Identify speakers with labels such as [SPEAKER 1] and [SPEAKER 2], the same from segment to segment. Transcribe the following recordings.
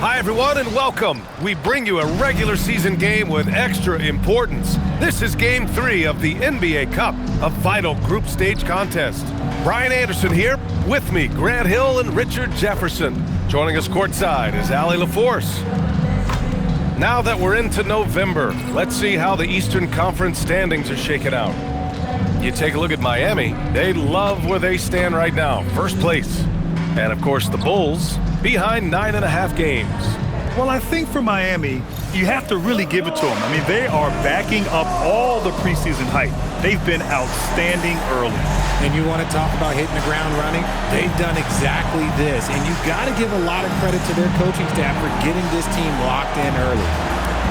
[SPEAKER 1] Hi, everyone, and welcome. We bring you a regular season game with extra importance. This is Game 3 of the NBA Cup, a vital group stage contest. Brian Anderson here. With me, Grant Hill and Richard Jefferson. Joining us courtside is Allie LaForce. Now that we're into November, let's see how the Eastern Conference standings are shaking out. You take a look at Miami. They love where they stand right now, first place. And, of course, the Bulls behind 9.5 games.
[SPEAKER 2] Well, I think for Miami, you have to really give it to them. I mean, they are backing up all the preseason hype. They've been outstanding early.
[SPEAKER 3] And you want to talk about hitting the ground running? They've done exactly this. And you've got to give a lot of credit to their coaching staff for getting this team locked in early.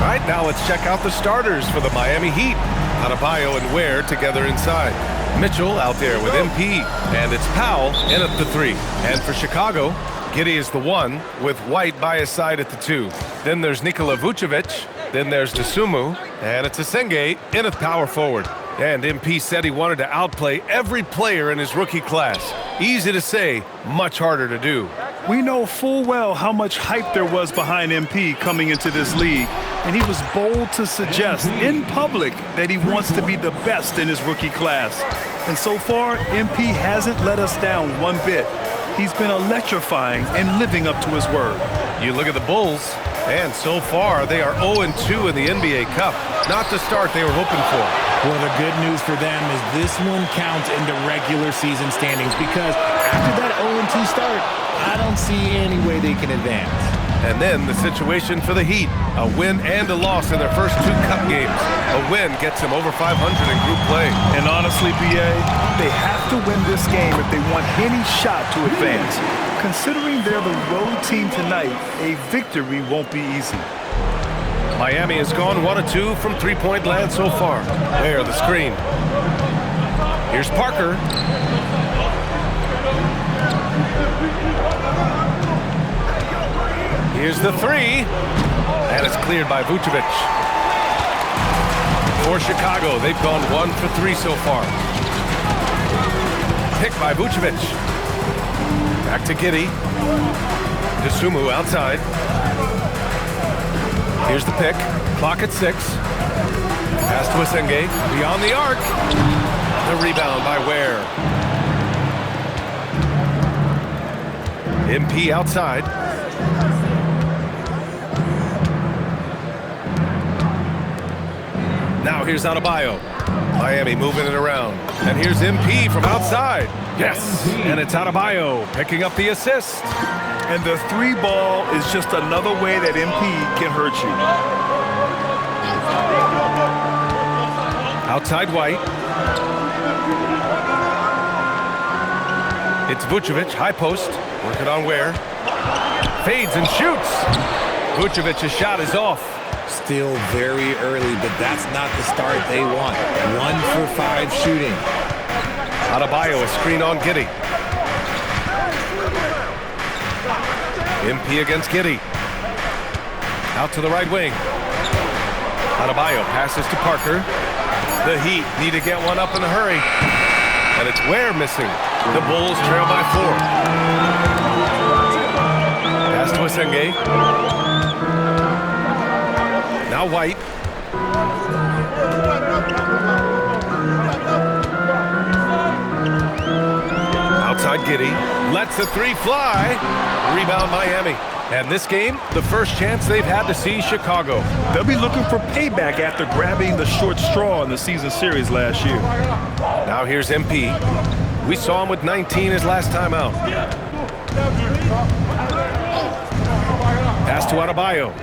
[SPEAKER 1] All right, now let's check out the starters for the Miami Heat. Adebayo and Ware together inside. Mitchell out there with MP. And it's Powell in at the 3. And for Chicago, Giddey is the 1 with White by his side at the 2. Then there's Nikola Vucevic. Then there's Dosunmu. And it's Asenge in at power forward. And MP said he wanted to outplay every player in his rookie class. Easy to say, much harder to do.
[SPEAKER 2] We know full well how much hype there was behind MP coming into this league. And he was bold to suggest in public that he wants to be the best in his rookie class. And so far, MP hasn't let us down one bit. He's been electrifying and living up to his word.
[SPEAKER 1] You look at the Bulls, and so far they are 0-2 in the NBA Cup. Not the start they were hoping for.
[SPEAKER 3] Well, the good news for them is this one counts into regular season standings because after that 0-2 start, I don't see any way they can advance.
[SPEAKER 1] And then the situation for the Heat, a win and a loss in their first 2 cup games. A win gets them over 500 in group play.
[SPEAKER 2] And honestly, BA, they have to win this game if they want any shot to advance. Considering they're the road team tonight, a victory won't be easy.
[SPEAKER 1] Miami has gone 1-2 from three-point land so far. There, the screen. Here's Parker. Here's the 3, and it's cleared by Vucevic. For Chicago, they've gone 1 for 3 so far. Pick by Vucevic. Back to Giddey. Dosunmu outside. Here's the pick. Clock at 6. Pass to Asenge. Beyond the arc. The rebound by Ware. MP outside. Now here's Adebayo. Miami moving it around. And here's MP from outside. Yes, and it's Adebayo picking up the assist.
[SPEAKER 2] And the 3 ball is just another way that MP can hurt you.
[SPEAKER 1] Outside White. It's Vucevic, high post. Working on Ware. Fades and shoots. Vucevic's shot is off.
[SPEAKER 3] Still very early, but that's not the start they want. 1 for 5 shooting.
[SPEAKER 1] Adebayo, a screen on Giddey. MP against Giddey. Out to the right wing. Adebayo passes to Parker. The Heat need to get one up in a hurry. And it's Ware missing. The Bulls trail by 4. Pass to Asenge. Now White. Outside Giddey. Lets the 3 fly. Rebound Miami. And this game, the first chance they've had to see Chicago.
[SPEAKER 2] They'll be looking for payback after grabbing the short straw in the season series last year.
[SPEAKER 1] Now here's MP. We saw him with 19 his last time out. Pass to Adebayo.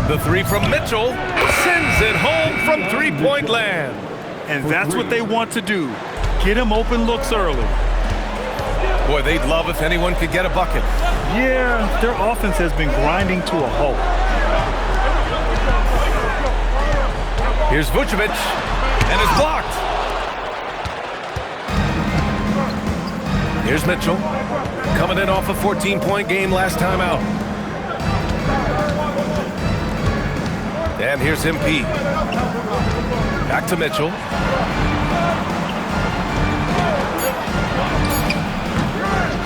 [SPEAKER 1] The 3 from Mitchell sends it home from three-point land.
[SPEAKER 2] And that's what they want to do. Get him open looks early.
[SPEAKER 1] Boy, they'd love if anyone could get a bucket.
[SPEAKER 2] Yeah, their offense has been grinding to a halt.
[SPEAKER 1] Here's Vucevic, and it's blocked. Here's Mitchell, coming in off a 14-point game last time out. And here's MP. Back to Mitchell.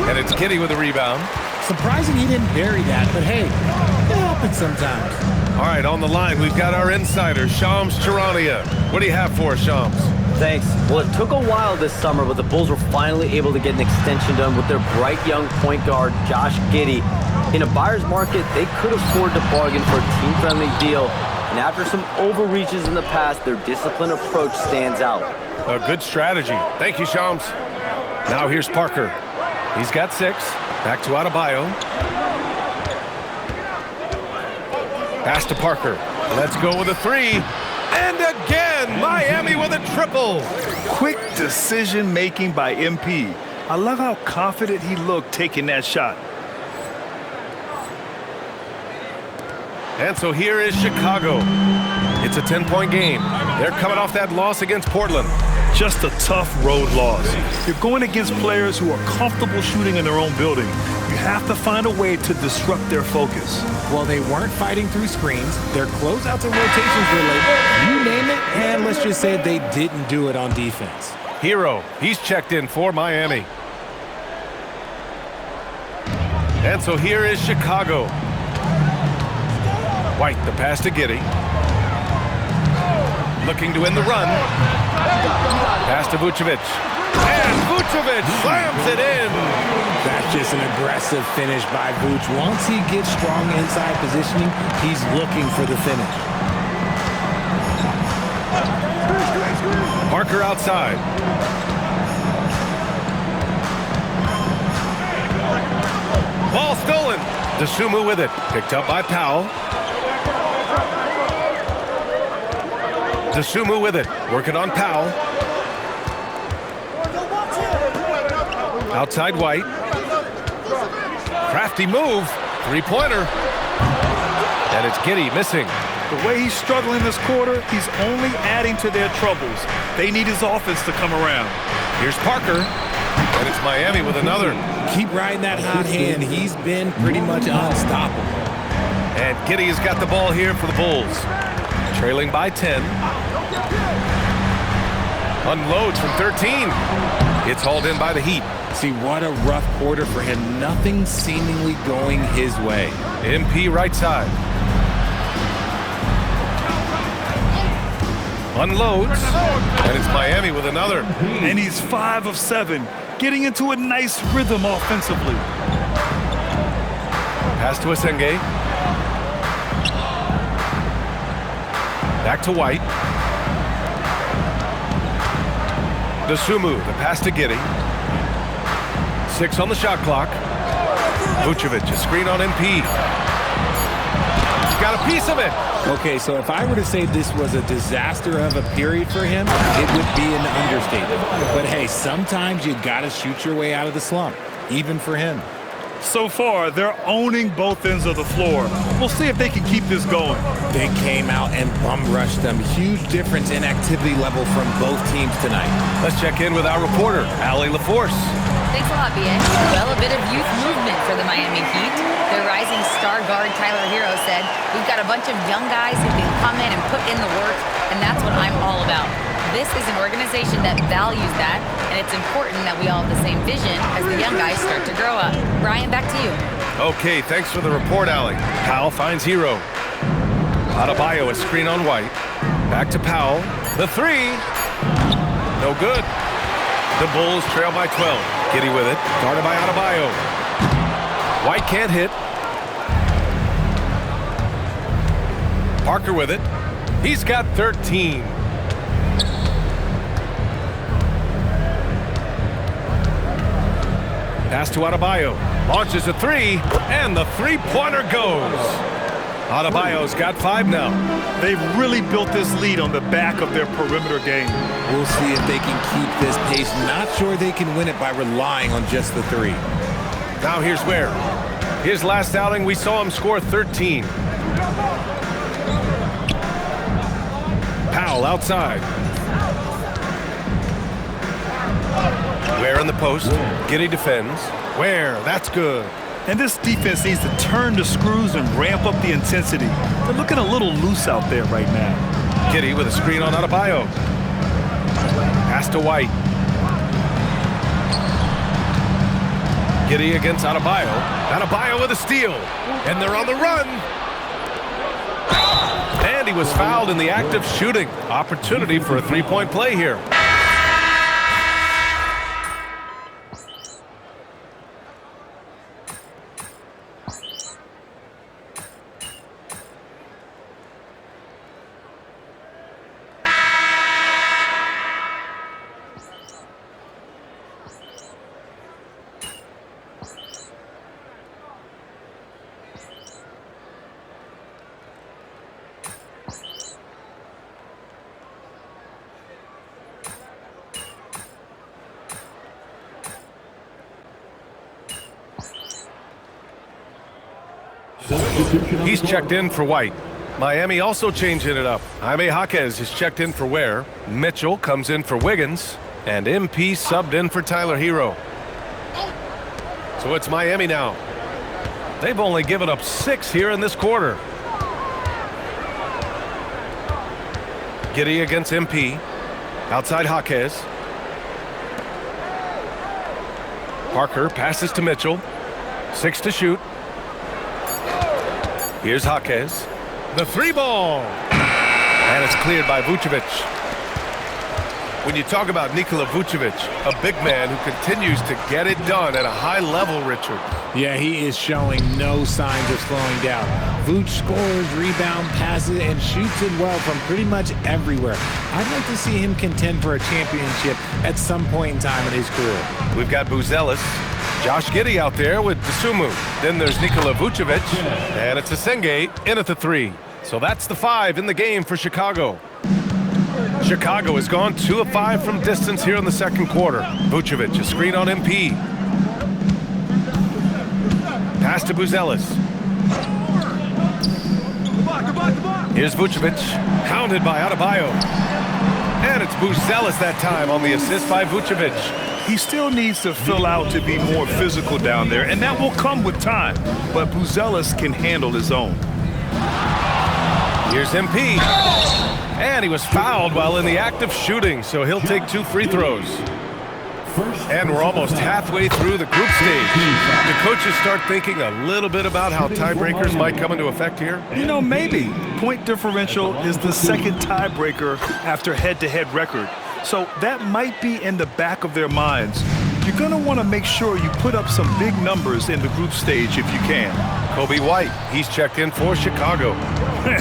[SPEAKER 1] And it's Giddey with a rebound.
[SPEAKER 3] Surprising he didn't bury that, but hey, it happens sometimes.
[SPEAKER 1] All right, on the line, we've got our insider, Shams Charania. What do you have for us, Shams?
[SPEAKER 4] Thanks. Well, it took a while this summer, but the Bulls were finally able to get an extension done with their bright young point guard, Josh Giddey. In a buyer's market, they could afford to bargain for a team-friendly deal. And after some overreaches in the past, their disciplined approach stands out.
[SPEAKER 1] A good strategy. Thank you, Shams. Now here's Parker. He's got 6. Back to Adebayo. Pass to Parker. Let's go with a 3. And again, Miami with a triple.
[SPEAKER 2] Quick decision-making by MP. I love how confident he looked taking that shot.
[SPEAKER 1] And so here is Chicago. It's a 10-point game. They're coming off that loss against Portland.
[SPEAKER 2] Just a tough road loss. You're going against players who are comfortable shooting in their own building. You have to find a way to disrupt their focus.
[SPEAKER 3] Well, they weren't fighting through screens. Their closeouts and rotations were late. You name it, and let's just say they didn't do it on defense.
[SPEAKER 1] Hero, he's checked in for Miami. And so here is Chicago. White, the pass to Giddey. Looking to win the run. Pass to Vucevic. And Vucevic slams it in.
[SPEAKER 3] That's just an aggressive finish by Vuce. Once he gets strong inside positioning, he's looking for the finish.
[SPEAKER 1] Parker outside. Ball stolen. DeSumo with it. Picked up by Powell. DeSumo with it. Working on Powell. Outside White. Crafty move. 3-pointer. And it's Giddey missing.
[SPEAKER 2] The way he's struggling this quarter, he's only adding to their troubles. They need his offense to come around.
[SPEAKER 1] Here's Parker. And it's Miami with another.
[SPEAKER 3] Keep riding that hot hand. He's been pretty much unstoppable.
[SPEAKER 1] And Giddey has got the ball here for the Bulls. Trailing by 10. Unloads from 13. It's hauled in by the Heat.
[SPEAKER 3] See, what a rough quarter for him. Nothing seemingly going his way.
[SPEAKER 1] MP right side. Unloads. And it's Miami with another.
[SPEAKER 2] And he's 5 of 7, getting into a nice rhythm offensively.
[SPEAKER 1] Pass to Asenge. Back to White. DeSumo, the pass to Giddey. 6 on the shot clock. Vucevic, a screen on MP. He's got a piece of it.
[SPEAKER 3] Okay, so if I were to say this was a disaster of a period for him, it would be an understatement. But hey, sometimes you gotta shoot your way out of the slump, even for him.
[SPEAKER 2] So far, they're owning both ends of the floor. We'll see if they can keep this going.
[SPEAKER 3] They came out and bum-rushed them. Huge difference in activity level from both teams tonight.
[SPEAKER 1] Let's check in with our reporter, Allie LaForce.
[SPEAKER 5] Thanks a lot, BA. Well, a bit of youth movement for the Miami Heat. Their rising star guard, Tyler Hero, said, "We've got a bunch of young guys who can come in and put in the work, and that's what I'm all about." This is an organization that values that, and it's important that we all have the same vision as the young guys start to grow up. Brian, back to you.
[SPEAKER 1] Okay, thanks for the report, Allie. Powell finds Hero. Adebayo, a screen on White. Back to Powell. The 3. No good. The Bulls trail by 12. Giddey with it. Guarded by Adebayo. White can't hit. Parker with it. He's got 13. Pass to Adebayo. Launches a 3, and the 3-pointer goes. Adebayo's got 5 now.
[SPEAKER 2] They've really built this lead on the back of their perimeter game.
[SPEAKER 3] We'll see if they can keep this pace. Not sure they can win it by relying on just the 3.
[SPEAKER 1] Now here's where. His last outing, we saw him score 13. Powell outside. Ware in the post. Giddey defends. Ware, that's good.
[SPEAKER 2] And this defense needs to turn the screws and ramp up the intensity. They're looking a little loose out there right now.
[SPEAKER 1] Giddey with a screen on Adebayo. Pass to White. Giddy against Adebayo. Adebayo with a steal. And they're on the run. And he was fouled in the act of shooting. Opportunity for a three-point play here. He's checked in for White. Miami also changing it up. Jaime Jaquez is checked in for Ware. Mitchell comes in for Wiggins. And MP subbed in for Tyler Hero. So it's Miami now. They've only given up 6 here in this quarter. Giddy against MP. Outside Jaquez. Parker passes to Mitchell. 6 to shoot. Here's Jaquez. The 3-ball. And it's cleared by Vucevic. When you talk about Nikola Vucevic, a big man who continues to get it done at a high level, Richard.
[SPEAKER 3] Yeah, he is showing no signs of slowing down. Vooch scores, rebound, passes, and shoots it well from pretty much everywhere. I'd like to see him contend for a championship at some point in time in his career.
[SPEAKER 1] We've got Buzelis. Josh Giddey out there with Dosunmu. Then there's Nikola Vucevic. And it's Asenge in at the 3. So that's the 5 in the game for Chicago. Chicago has gone 2 of 5 from distance here in the second quarter. Vucevic, a screen on MP. Pass to Buzelis. Here's Vucevic, hounded by Adebayo. And it's Buzelis that time on the assist by Vucevic.
[SPEAKER 2] He still needs to fill out to be more physical down there, and that will come with time. But Buzelis can handle his own.
[SPEAKER 1] Here's MP. And he was fouled while in the act of shooting, so he'll take 2 free throws. And we're almost halfway through the group stage. Do coaches start thinking a little bit about how tiebreakers might come into effect here?
[SPEAKER 2] You know, maybe. Point differential is the second tiebreaker after head-to-head record. So that might be in the back of their minds. You're going to want to make sure you put up some big numbers in the group stage if you can.
[SPEAKER 1] Kobe White, he's checked in for Chicago.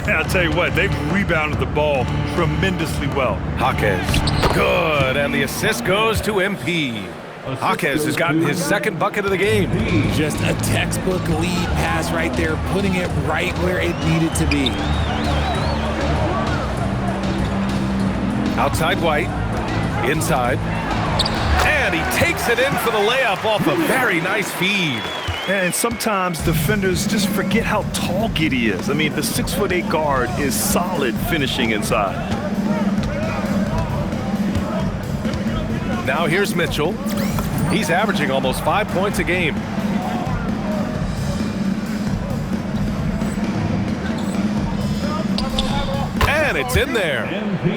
[SPEAKER 2] I'll tell you what, they've rebounded the ball tremendously well.
[SPEAKER 1] Jaquez, good, and the assist goes to MP. Jaquez has gotten his second bucket of the game.
[SPEAKER 3] Just a textbook lead pass right there, putting it right where it needed to be.
[SPEAKER 1] Outside White, inside, and he takes it in for the layup off a very nice feed.
[SPEAKER 2] And sometimes defenders just forget how tall Giddey is. I mean, the 6'8" guard is solid finishing inside.
[SPEAKER 1] Now here's Mitchell. He's averaging almost 5 points a game. And it's in there.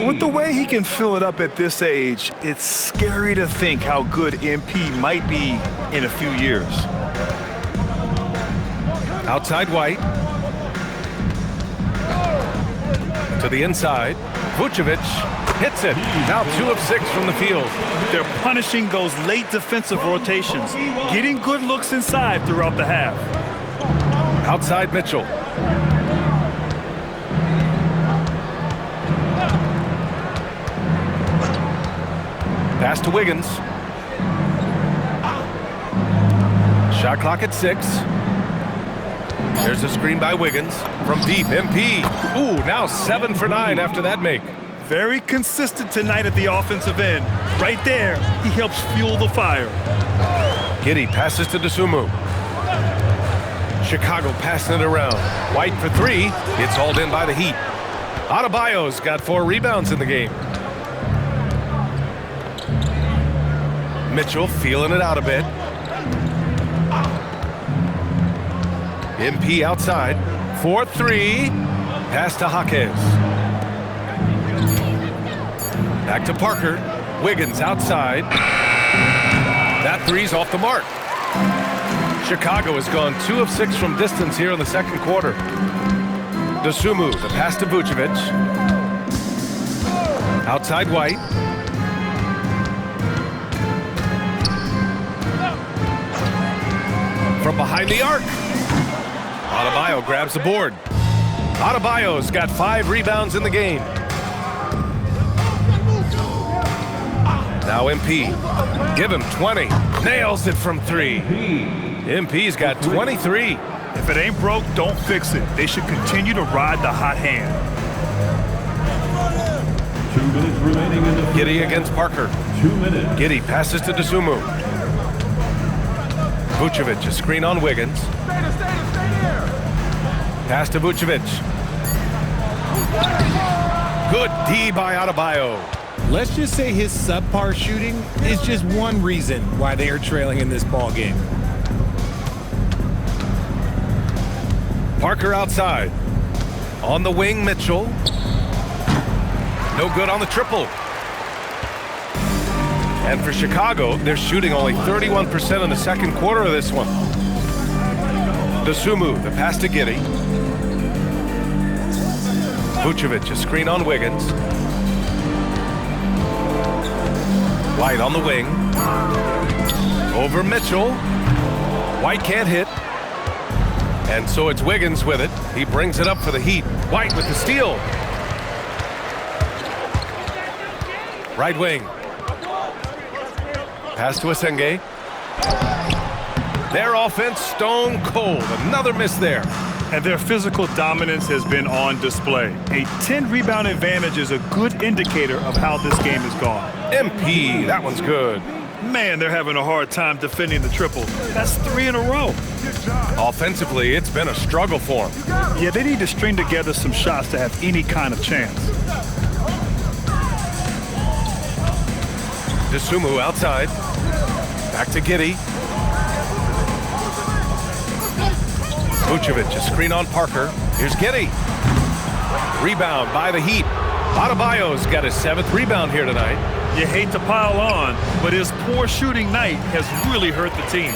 [SPEAKER 2] With the way he can fill it up at this age, it's scary to think how good MP might be in a few years.
[SPEAKER 1] Outside White. To the inside. Vucevic hits it. Now 2 of 6 from the field.
[SPEAKER 2] They're punishing those late defensive rotations, getting good looks inside throughout the half.
[SPEAKER 1] Outside Mitchell. Pass to Wiggins. Shot clock at 6. There's a screen by Wiggins. From deep, MP. Ooh, now 7 for 9 after that make.
[SPEAKER 2] Very consistent tonight at the offensive end. Right there, he helps fuel the fire.
[SPEAKER 1] Giddey passes to Dosunmu. Chicago passing it around. White for 3. It's hauled in by the Heat. Adebayo's got 4 rebounds in the game. Mitchell feeling it out a bit. MP outside. 4-3. Pass to Jaquez. Back to Parker. Wiggins outside. That three's off the mark. Chicago has gone 2 of 6 from distance here in the second quarter. Dosunmu, the pass to Vucevic. Outside White. From behind the arc. Adebayo grabs the board. Adebayo's got 5 rebounds in the game. Now MP. Give him 20. Nails it from 3. MP's got 23.
[SPEAKER 2] If it ain't broke, don't fix it. They should continue to ride the hot hand.
[SPEAKER 6] 2 minutes remaining in the
[SPEAKER 1] Giddey against Parker.
[SPEAKER 6] 2 minutes.
[SPEAKER 1] Giddey passes to Dosunmu. Vucevic, a screen on Wiggins. Pass to Vucevic. Good D by Adebayo.
[SPEAKER 3] Let's just say his subpar shooting is just one reason why they are trailing in this ball game.
[SPEAKER 1] Parker outside. On the wing, Mitchell. No good on the triple. And for Chicago, they're shooting only 31% in the second quarter of this one. Dosunmu, the pass to Giddey. Vucevic, a screen on Wiggins. White on the wing. Over Mitchell. White can't hit. And so it's Wiggins with it. He brings it up for the Heat. White with the steal. Right wing. Pass to Asenge. Their offense stone cold. Another miss there.
[SPEAKER 2] And their physical dominance has been on display. A 10-rebound advantage is a good indicator of how this game has gone.
[SPEAKER 1] MP, that one's good.
[SPEAKER 2] Man, they're having a hard time defending the triple. That's 3 in a row.
[SPEAKER 1] Offensively, it's been a struggle for them.
[SPEAKER 2] Yeah, they need to string together some shots to have any kind of chance.
[SPEAKER 1] Dosunmu outside. Back to Giddey. Vucevic, a screen on Parker. Here's Giddey. Rebound by the Heat. Adebayo's got his 7th rebound here tonight.
[SPEAKER 2] You hate to pile on, but his poor shooting night has really hurt the team.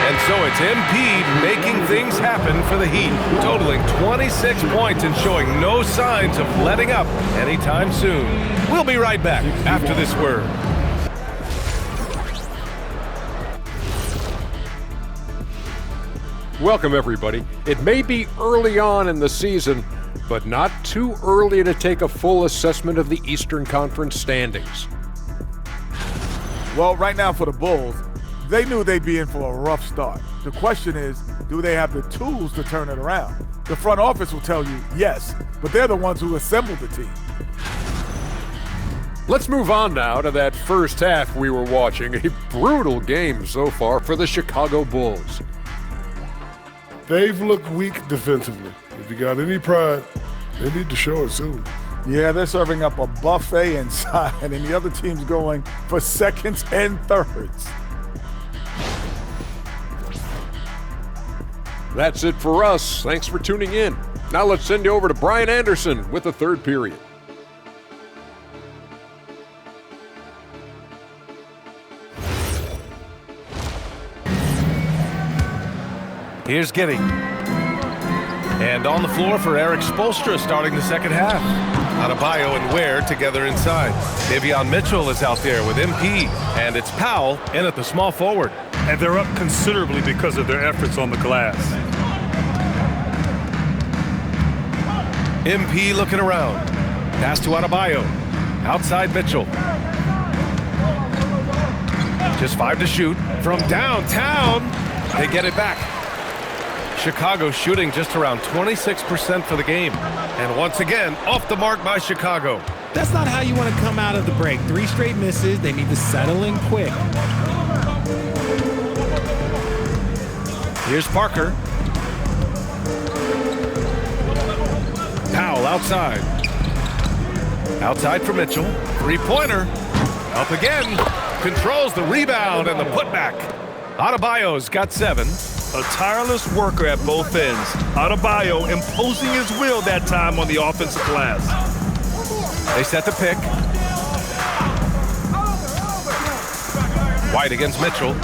[SPEAKER 1] And so it's MP making things happen for the Heat, totaling 26 points and showing no signs of letting up anytime soon. We'll be right back after this word.
[SPEAKER 7] Welcome, everybody. It may be early on in the season, but not too early to take a full assessment of the Eastern Conference standings.
[SPEAKER 8] Well, right now for the Bulls, they knew they'd be in for a rough start. The question is, do they have the tools to turn it around? The front office will tell you yes, but they're the ones who assembled the team.
[SPEAKER 7] Let's move on now to that first half we were watching. A brutal game so far for the Chicago Bulls.
[SPEAKER 9] They've looked weak defensively. If you got any pride, they need to show it soon.
[SPEAKER 8] Yeah, they're serving up a buffet inside, and the other team's going for seconds and thirds.
[SPEAKER 7] That's it for us. Thanks for tuning in. Now let's send you over to Brian Anderson with the third period.
[SPEAKER 1] Here's Giddey. And on the floor for Eric Spoelstra starting the second half. Adebayo and Ware together inside. Davion Mitchell is out there with MP. And it's Powell in at the small forward.
[SPEAKER 2] And they're up considerably because of their efforts on the glass.
[SPEAKER 1] MP looking around. Pass to Adebayo. Outside Mitchell. Just 5 to shoot. From downtown, they get it back. Chicago shooting just around 26% for the game. And once again, off the mark by Chicago.
[SPEAKER 3] That's not how you want to come out of the break. 3 straight misses. They need to settle in quick.
[SPEAKER 1] Here's Parker. Powell outside. Outside for Mitchell. 3-pointer. Up again. Controls the rebound and the putback. Adebayo's got 7.
[SPEAKER 2] A tireless worker at both ends. Adebayo imposing his will that time on the offensive glass.
[SPEAKER 1] They set the pick. White against Mitchell.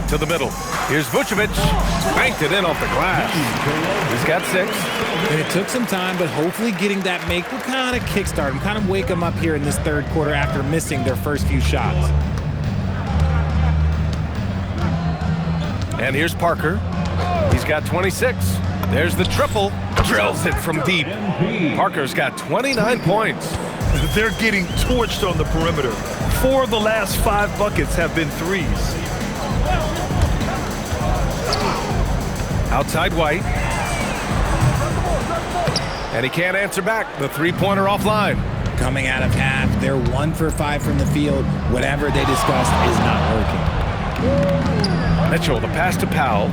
[SPEAKER 1] To the middle. Here's Vucevic. Banked it in off the glass. He's got 6.
[SPEAKER 3] And it took some time, but hopefully getting that make will kind of kickstart him, kind of wake him up here in this third quarter after missing their first few shots.
[SPEAKER 1] And here's Parker. He's got 26. There's the triple. Drills it from deep. Parker's got 29 points.
[SPEAKER 2] They're getting torched on the perimeter. 4 of the last 5 buckets have been threes.
[SPEAKER 1] Outside White. And he can't answer back. The three-pointer offline.
[SPEAKER 3] Coming out of half, they're 1 for 5 from the field. Whatever they discussed is not working.
[SPEAKER 1] Mitchell, the pass to Powell.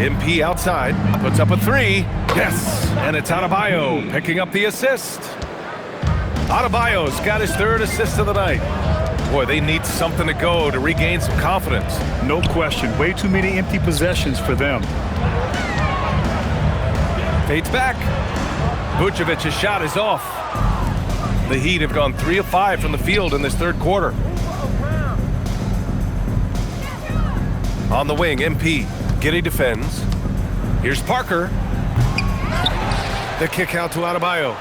[SPEAKER 1] MP outside, puts up a 3. Yes, and it's Adebayo picking up the assist. Adebayo's got his 3rd assist of the night. Boy, they need something to go to regain some confidence.
[SPEAKER 2] No question. Way too many empty possessions for them.
[SPEAKER 1] Fades back. Vucevic's shot is off. The Heat have gone 3 of 5 from the field in this third quarter. On the wing, MP. Giddey defends. Here's Parker. The kick out to Adebayo.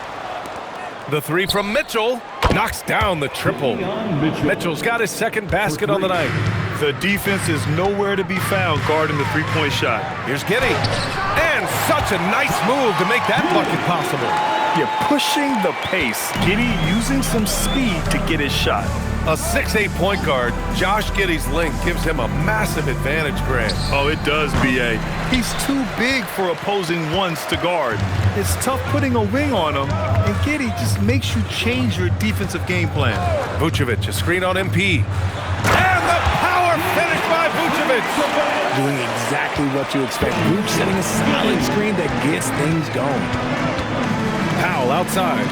[SPEAKER 1] The 3 from Mitchell. Knocks down the triple. Mitchell's got his 2nd basket on the night.
[SPEAKER 2] The defense is nowhere to be found guarding the three-point shot.
[SPEAKER 1] Here's Giddey. And such a nice move to make that bucket possible.
[SPEAKER 2] You're pushing the pace. Giddey using some speed to get his shot.
[SPEAKER 1] A 6'8" point guard, Josh Giddey's length gives him a massive advantage, Grant.
[SPEAKER 2] Oh, it does, B.A. He's too big for opposing ones to guard. It's tough putting a wing on him, and Giddey just makes you change your defensive game plan.
[SPEAKER 1] Vucevic, a screen on MP. And the power finish by Vucevic.
[SPEAKER 3] Doing exactly what you expect. Vooch setting a solid screen that gets things going.
[SPEAKER 1] Powell outside.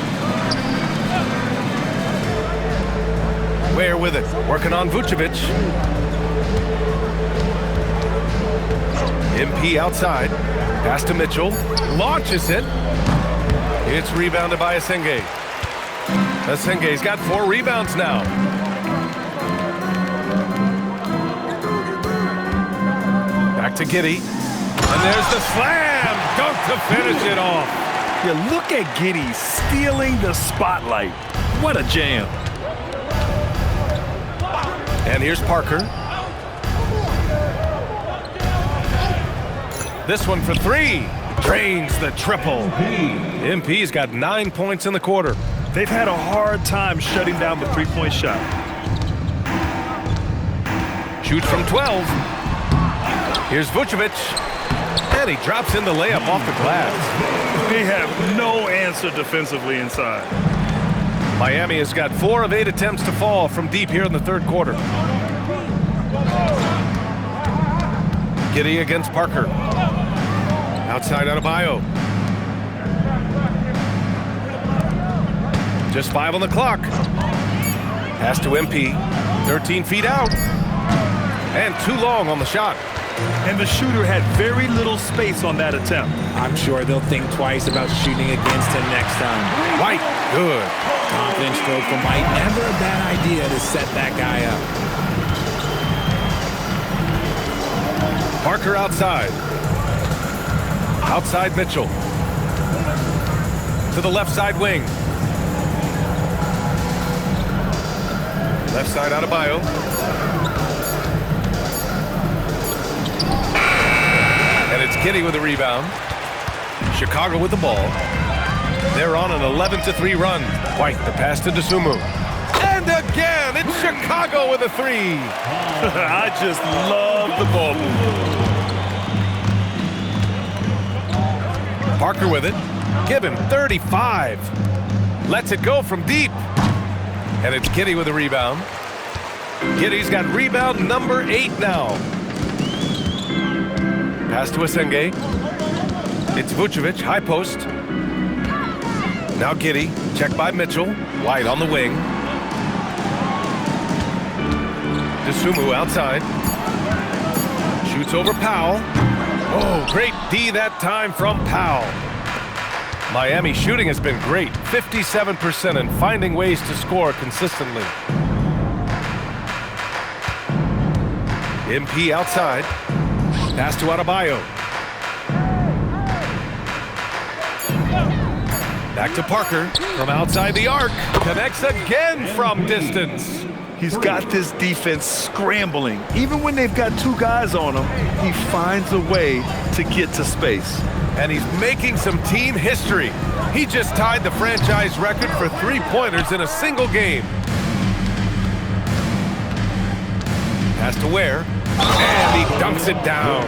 [SPEAKER 1] Ware with it, working on Vucevic. MP outside, pass to Mitchell, launches it. It's rebounded by Asenge. Asenge's got 4 rebounds now. Back to Giddey, and there's the slam dunk to finish it off.
[SPEAKER 2] Yeah, look at Giddey stealing the spotlight. What a jam.
[SPEAKER 1] And here's Parker. This one for 3. Drains the triple. MP's got 9 points in the quarter.
[SPEAKER 2] They've had a hard time shutting down the three-point shot.
[SPEAKER 1] Shoots from 12. Here's Vucevic. And he drops in the layup off the glass.
[SPEAKER 2] They have no answer defensively inside.
[SPEAKER 1] Miami has got 4 of 8 attempts to fall from deep here in the third quarter. Giddey against Parker. Outside Adebayo. Just 5 on the clock. Pass to MP. 13 feet out. And too long on the shot.
[SPEAKER 2] And the shooter had very little space on that attempt.
[SPEAKER 3] I'm sure they'll think twice about shooting against him next time.
[SPEAKER 1] White, good.
[SPEAKER 3] Confident stroke from White. Never a bad idea to set that guy up.
[SPEAKER 1] Parker outside. Outside Mitchell. To the left side wing. Left side Adebayo. And it's Giddey with the rebound. Chicago with the ball. They're on an 11-3 run. White, the pass to Dosunmu. And again, it's Chicago with a 3.
[SPEAKER 2] I just love the ball move.
[SPEAKER 1] Parker with it. Give him 35. Lets it go from deep. And it's Giddey with the rebound. Giddey's got rebound number 8 now. Pass to Asenge. It's Vucevic, high post. Now Giddey, checked by Mitchell. White on the wing. Dosunmu outside. Shoots over Powell. Oh, great D that time from Powell. Miami shooting has been great. 57% and finding ways to score consistently. MP outside. Pass to Adebayo. Back to Parker from outside the arc. Connects again from distance.
[SPEAKER 2] He's got this defense scrambling. Even when they've got two guys on him, he finds a way to get to space.
[SPEAKER 1] And he's making some team history. He just tied the franchise record for three-pointers in a single game. Pass to Ware, and he dunks it down.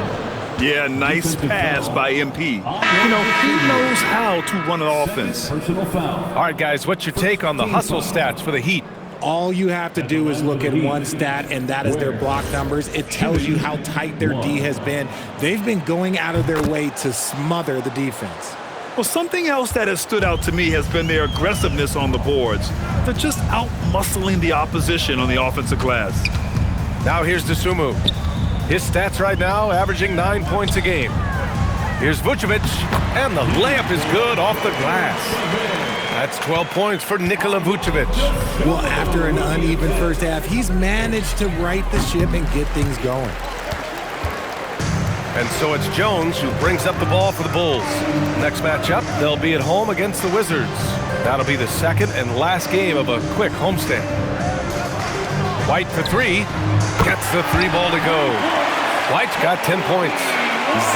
[SPEAKER 2] Yeah, nice pass by MP. You know, he knows how to run an offense.
[SPEAKER 6] Personal foul.
[SPEAKER 1] All right, guys, what's your take on the hustle stats for the Heat?
[SPEAKER 3] All you have to do is look at one stat, and that is their block numbers. It tells you how tight their D has been. They've been going out of their way to smother the defense.
[SPEAKER 2] Well, something else that has stood out to me has been their aggressiveness on the boards. They're just out-muscling the opposition on the offensive glass.
[SPEAKER 1] Now here's Dosunmu. His stats right now averaging 9 points a game. Here's Vucevic, and the layup is good off the glass. That's 12 points for Nikola Vucevic.
[SPEAKER 3] Well, after an uneven first half, he's managed to right the ship and get things going.
[SPEAKER 1] And so it's Jones who brings up the ball for the Bulls. Next matchup, they'll be at home against the Wizards. That'll be the second and last game of a quick homestand. White for three, gets the three ball to go. White's got 10 points.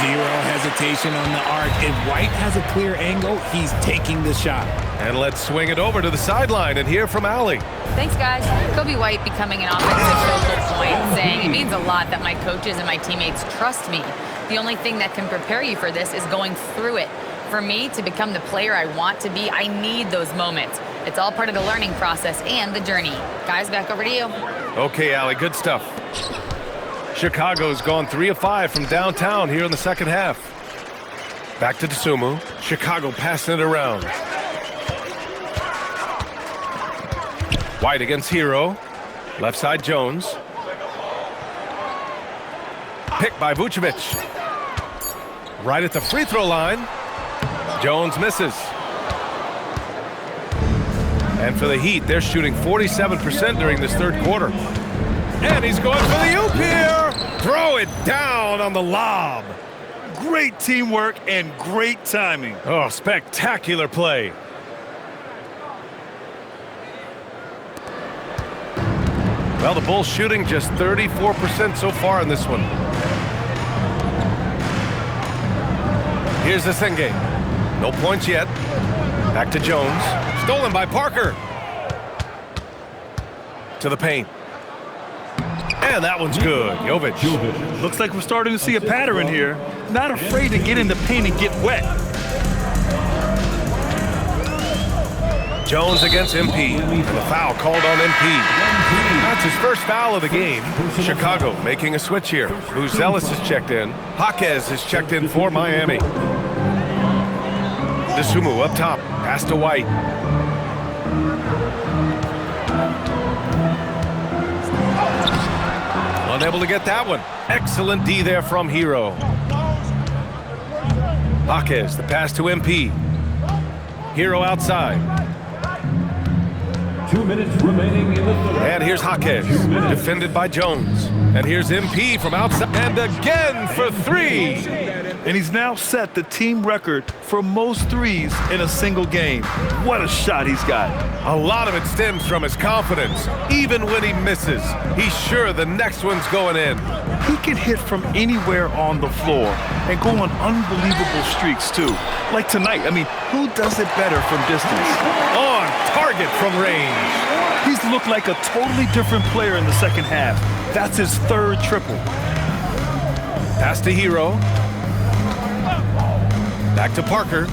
[SPEAKER 3] Zero hesitation on the arc. If White has a clear angle, he's taking the shot.
[SPEAKER 1] And let's swing it over to the sideline and hear from Allie.
[SPEAKER 5] Thanks, guys. Kobe White becoming an offensive focal point, saying it means a lot that my coaches and my teammates trust me. The only thing that can prepare you for this is going through it. For me to become the player I want to be, I need those moments. It's all part of the learning process and the journey. Guys, back over to you.
[SPEAKER 1] Okay, Allie, good stuff. Chicago's gone 3 of 5 from downtown here in the second half. Back to Dosunmu. Chicago passing it around. White against Hero. Left side Jones. Picked by Vucevic. Right at the free throw line. Jones misses. And for the Heat, they're shooting 47% during this third quarter. And he's going for the oop here. Throw it down on the lob.
[SPEAKER 2] Great teamwork and great timing.
[SPEAKER 1] Oh, spectacular play. Well, the Bulls shooting just 34% so far in this one. Here's the Senge. No points yet. Back to Jones. Stolen by Parker. To the paint. And that one's good. Jovic.
[SPEAKER 2] Looks like we're starting to see a pattern here. Not afraid to get in the paint and get wet.
[SPEAKER 1] Jones against MP. And the foul called on MP. That's his first foul of the game. Chicago making a switch here. Buzelis has checked in. Jaquez has checked in for Miami. Dosunmu up top. Pass to White. Unable to get that one. Excellent D there from Hero. Jaquez, the pass to MP. Hero outside.
[SPEAKER 6] 2 minutes remaining in the third.
[SPEAKER 1] And here's Jaquez, defended by Jones. And here's MP from outside. And again for three.
[SPEAKER 2] And he's now set the team record for most threes in a single game. What a shot he's got.
[SPEAKER 1] A lot of it stems from his confidence. Even when he misses, he's sure the next one's going in.
[SPEAKER 2] He can hit from anywhere on the floor and go on unbelievable streaks, too. Like tonight. I mean, who does it better from distance?
[SPEAKER 1] On target from range.
[SPEAKER 2] He's looked like a totally different player in the second half. That's his third triple.
[SPEAKER 1] Pass to Hero. Back to Parker.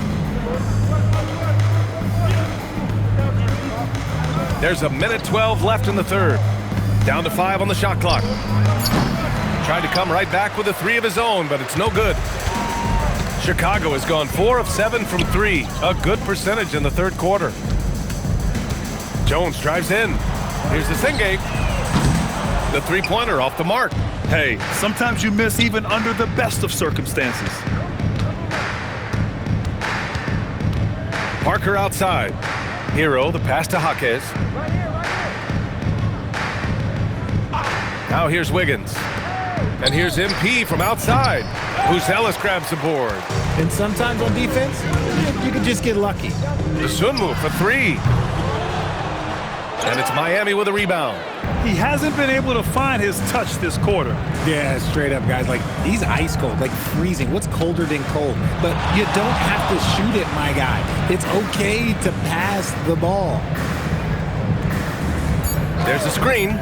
[SPEAKER 1] There's 1:12 left in the third. Down to 5 on the shot clock. Tried to come right back with a three of his own, but it's no good. Chicago has gone 4 of 7 from 3. A good percentage in the third quarter. Jones drives in. Here's the Senge. The three-pointer off the mark.
[SPEAKER 2] Hey, sometimes you miss even under the best of circumstances.
[SPEAKER 1] Parker outside. Hero, the pass to Jaquez. Now here's Wiggins. And here's MP from outside. Buzelis grabs the board.
[SPEAKER 3] And sometimes on defense, you can just get lucky.
[SPEAKER 1] The Sunmu for three. And it's Miami with a rebound.
[SPEAKER 2] He hasn't been able to find his touch this quarter.
[SPEAKER 3] Yeah, straight up, guys. Like, he's ice cold, like freezing. What's colder than cold? But you don't have to shoot it, my guy. It's okay to pass the ball.
[SPEAKER 1] There's a screen.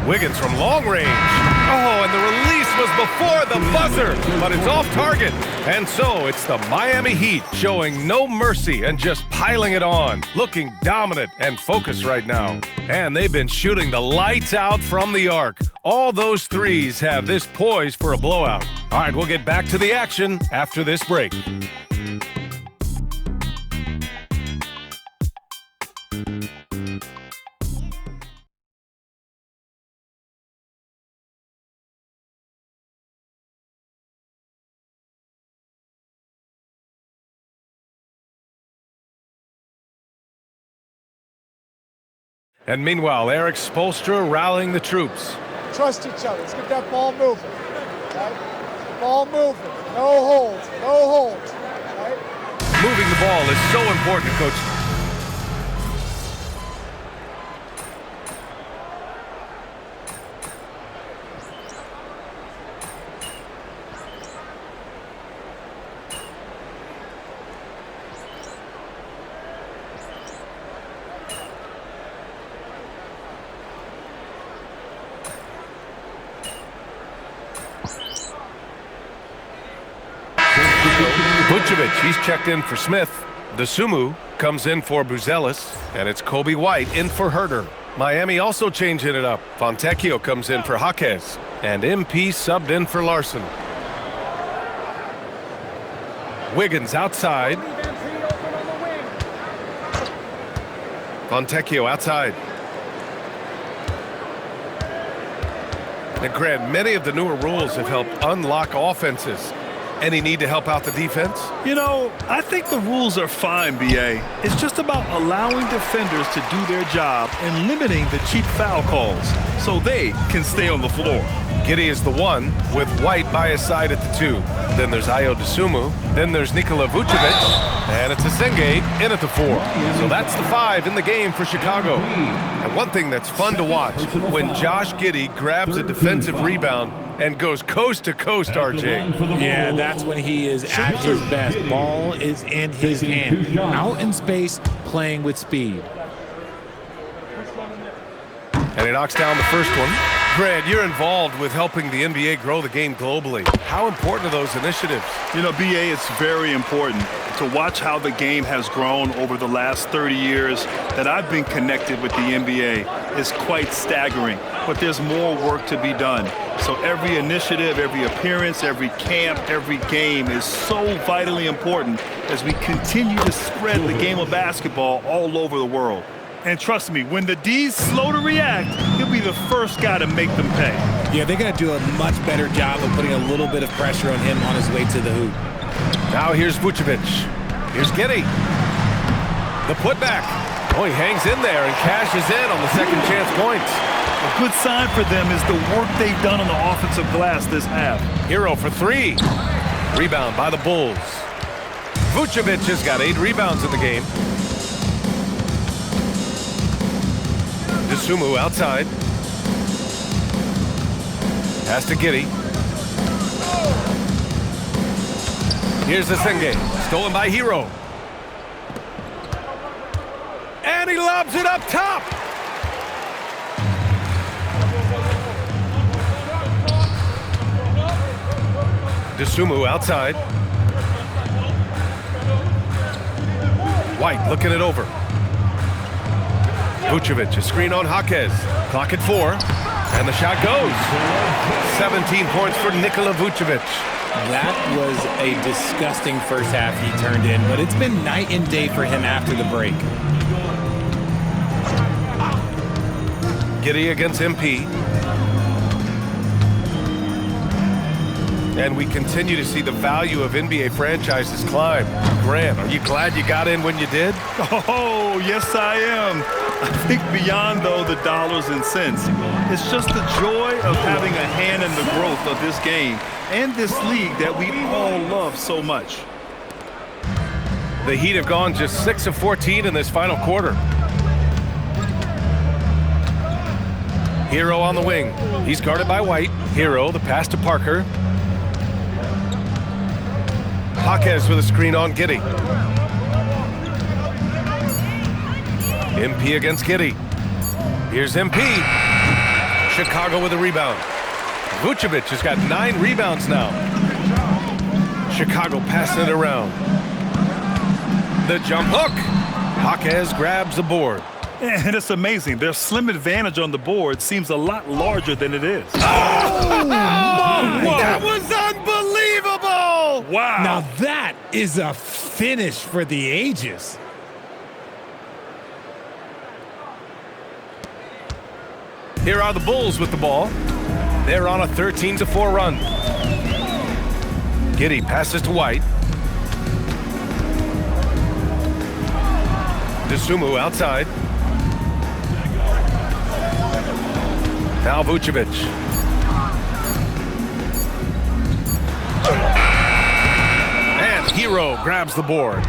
[SPEAKER 1] Wiggins from long range. Oh, and the release was before the buzzer, but it's off target. And so it's the Miami Heat showing no mercy and just piling it on, looking dominant and focused right now. And they've been shooting the lights out from the arc. All those threes have this poised for a blowout. All right, we'll get back to the action after this break. And meanwhile, Eric Spoelstra rallying the troops.
[SPEAKER 10] Trust each other. Let's get that ball moving. Right? Ball moving. No holds. No holds. Right?
[SPEAKER 1] Moving the ball is so important, Coach. Vucevic, he's checked in for Smith. The Sunmu comes in for Buzelis, and it's Kobe White in for Herter. Miami also changing it up. Fontecchio comes in for Jaquez, and MP subbed in for Larson. Wiggins outside. Fontecchio outside. And Grant, many of the newer rules have helped unlock offenses. Any need to help out the defense?
[SPEAKER 2] You know, I think the rules are fine, B.A. It's just about allowing defenders to do their job and limiting the cheap foul calls so they can stay on the floor.
[SPEAKER 1] Giddey is the one with White by his side at the two. Then there's Ayo Dosunmu. Then there's Nikola Vucevic. And it's Asenge in at the four. So that's the five in the game for Chicago. And one thing that's fun to watch, when Josh Giddey grabs a defensive rebound and goes coast to coast, RJ.
[SPEAKER 3] Yeah, that's when he is at his best. Ball is in his hand. Out in space, playing with speed.
[SPEAKER 1] And he knocks down the first one. Grant, you're involved with helping the NBA grow the game globally. How important are those initiatives?
[SPEAKER 2] You know, B.A., it's very important to watch how the game has grown over the last 30 years that I've been connected with the NBA. Is quite staggering, but there's more work to be done. So every initiative, every appearance, every camp, every game is so vitally important as we continue to spread the game of basketball all over the world. And trust me, when the D's slow to react, he'll be the first guy to make them pay.
[SPEAKER 3] Yeah, they're going to do a much better job of putting a little bit of pressure on him on his way to the hoop.
[SPEAKER 1] Now here's Vucevic. Here's Giddey. The putback. Oh, he hangs in there and cashes in on the second chance points.
[SPEAKER 2] A good sign for them is the work they've done on the offensive glass this half.
[SPEAKER 1] Hero for three. Rebound by the Bulls. Vucevic has got 8 rebounds in the game. Dosunmu outside. Pass to Giddey. Here's Asenge. Stolen by Hero. And he lobs it up top. Dosunmu outside. White looking it over. Vucevic, a screen on Jaquez. Clock at 4, and the shot goes. 17 points for Nikola Vucevic.
[SPEAKER 3] That was a disgusting first half he turned in, but it's been night and day for him after the break.
[SPEAKER 1] Giddey against MP. And we continue to see the value of NBA franchises climb. Grant, are you glad you got in when you did?
[SPEAKER 2] Oh, yes, I am. I think beyond, though, the dollars and cents, it's just the joy of having a hand in the growth of this game and this league that we all love so much.
[SPEAKER 1] The Heat have gone just 6 of 14 in this final quarter. Hero on the wing. He's guarded by White. Hero, the pass to Parker. Jaquez with a screen on Giddey. MP against Giddey. Here's MP. Chicago with a rebound. Vucevic has got 9 rebounds now. Chicago passing it around. The jump hook. Jaquez grabs the board.
[SPEAKER 2] And it's amazing. Their slim advantage on the board seems a lot larger than it is.
[SPEAKER 1] Oh, that was unbelievable!
[SPEAKER 2] Wow.
[SPEAKER 3] Now that is a finish for the ages.
[SPEAKER 1] Here are the Bulls with the ball. They're on a 13-4 run. Giddey passes to White. Dosunmu outside. Now Vucevic. And Hero grabs the board.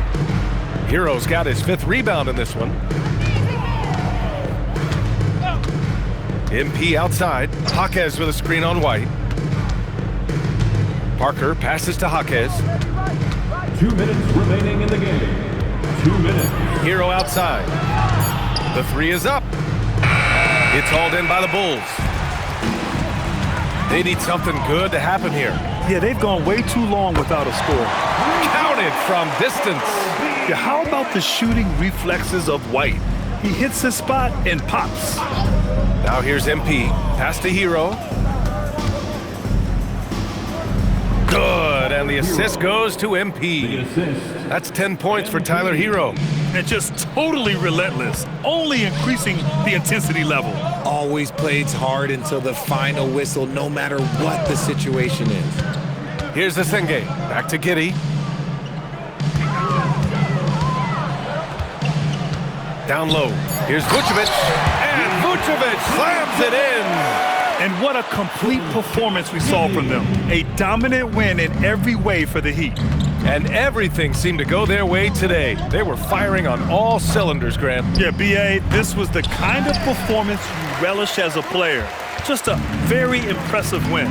[SPEAKER 1] Hero's got his 5th rebound in this one. MP outside. Jaquez with a screen on White. Parker passes to Jaquez.
[SPEAKER 6] 2 minutes remaining in the game. 2 minutes.
[SPEAKER 1] Hero outside. The 3 is up. It's hauled in by the Bulls. They need something good to happen here.
[SPEAKER 2] Yeah, they've gone way too long without a score.
[SPEAKER 1] Counted from distance.
[SPEAKER 2] Yeah, how about the shooting reflexes of White? He hits his spot and pops.
[SPEAKER 1] Now here's MP. Pass to Hero. Good, and the assist goes to MP. That's 10 points for Tyler Hero.
[SPEAKER 2] And just totally relentless, only increasing the intensity level.
[SPEAKER 3] Always plays hard until the final whistle, no matter what the situation is.
[SPEAKER 1] Here's the Senge. Back to Giddey. Down low. Here's Vucevic. And Vucevic slams it in.
[SPEAKER 2] And what a complete performance we saw from them. A dominant win in every way for the Heat.
[SPEAKER 1] And everything seemed to go their way today. They were firing on all cylinders, Grant.
[SPEAKER 2] Yeah, B.A., this was the kind of performance you relish as a player. Just a very impressive win.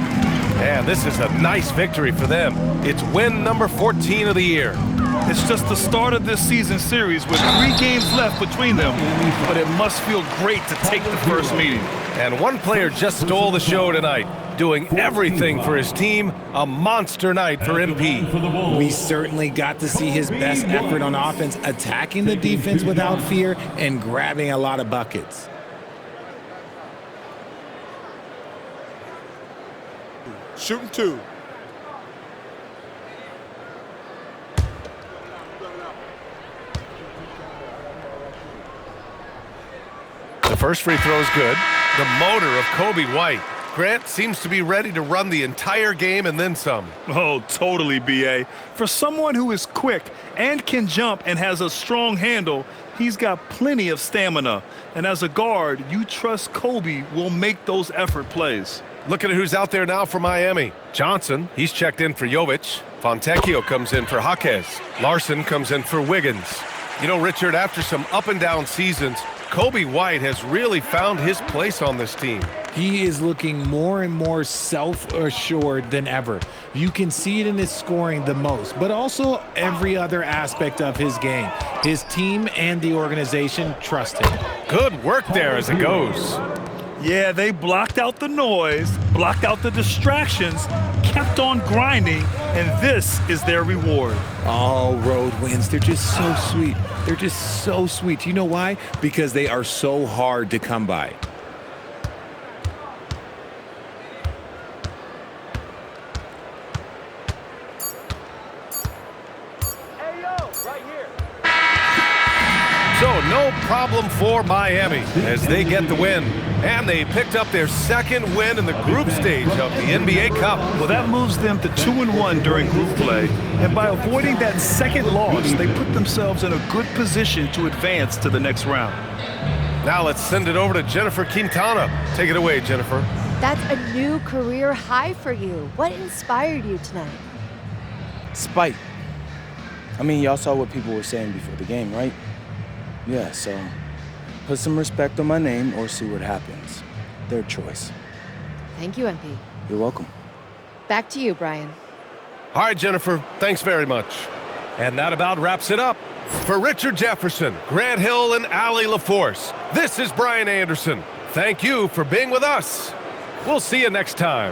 [SPEAKER 1] And this is a nice victory for them. It's win number 14 of the year.
[SPEAKER 2] It's just the start of this season series with 3 games left between them, but it must feel great to take the first meeting.
[SPEAKER 1] And one player just stole the show tonight, doing everything for his team. A monster night for MP.
[SPEAKER 3] We certainly got to see his best effort on offense, attacking the defense without fear and grabbing a lot of buckets.
[SPEAKER 8] Shooting 2.
[SPEAKER 1] The first free throw is good. The motor of Kobe White. Grant seems to be ready to run the entire game and then some.
[SPEAKER 2] Oh, totally, B.A. For someone who is quick and can jump and has a strong handle, he's got plenty of stamina. And as a guard, you trust Kobe will make those effort plays.
[SPEAKER 1] Looking at who's out there now for Miami. Johnson, he's checked in for Jovic. Fontecchio comes in for Jaquez. Larson comes in for Wiggins. You know, Richard, after some up and down seasons, Kobe White has really found his place on this team.
[SPEAKER 3] He is looking more and more self-assured than ever. You can see it in his scoring the most, but also every other aspect of his game. His team and the organization trust him.
[SPEAKER 1] Good work there as it goes.
[SPEAKER 2] Yeah, they blocked out the noise, blocked out the distractions, kept on grinding, and this is their reward.
[SPEAKER 3] All road wins, they're just so sweet. They're just so sweet. You know why? Because they are so hard to come by.
[SPEAKER 1] So no problem for Miami as they get the win. And they picked up their second win in the group stage of the NBA Cup.
[SPEAKER 2] Well, that moves them to 2-1 during group play. And by avoiding that second loss, they put themselves in a good position to advance to the next round.
[SPEAKER 1] Now let's send it over to Jennifer Quintana. Take it away, Jennifer.
[SPEAKER 11] That's a new career high for you. What inspired you tonight?
[SPEAKER 12] Spite. I mean, y'all saw what people were saying before the game, right? Yeah, so put some respect on my name or see what happens. Their choice.
[SPEAKER 11] Thank you, MP.
[SPEAKER 12] You're welcome.
[SPEAKER 11] Back to you, Brian.
[SPEAKER 1] All right, Jennifer, thanks very much. And that about wraps it up. For Richard Jefferson, Grant Hill, and Allie LaForce, this is Brian Anderson. Thank you for being with us. We'll see you next time.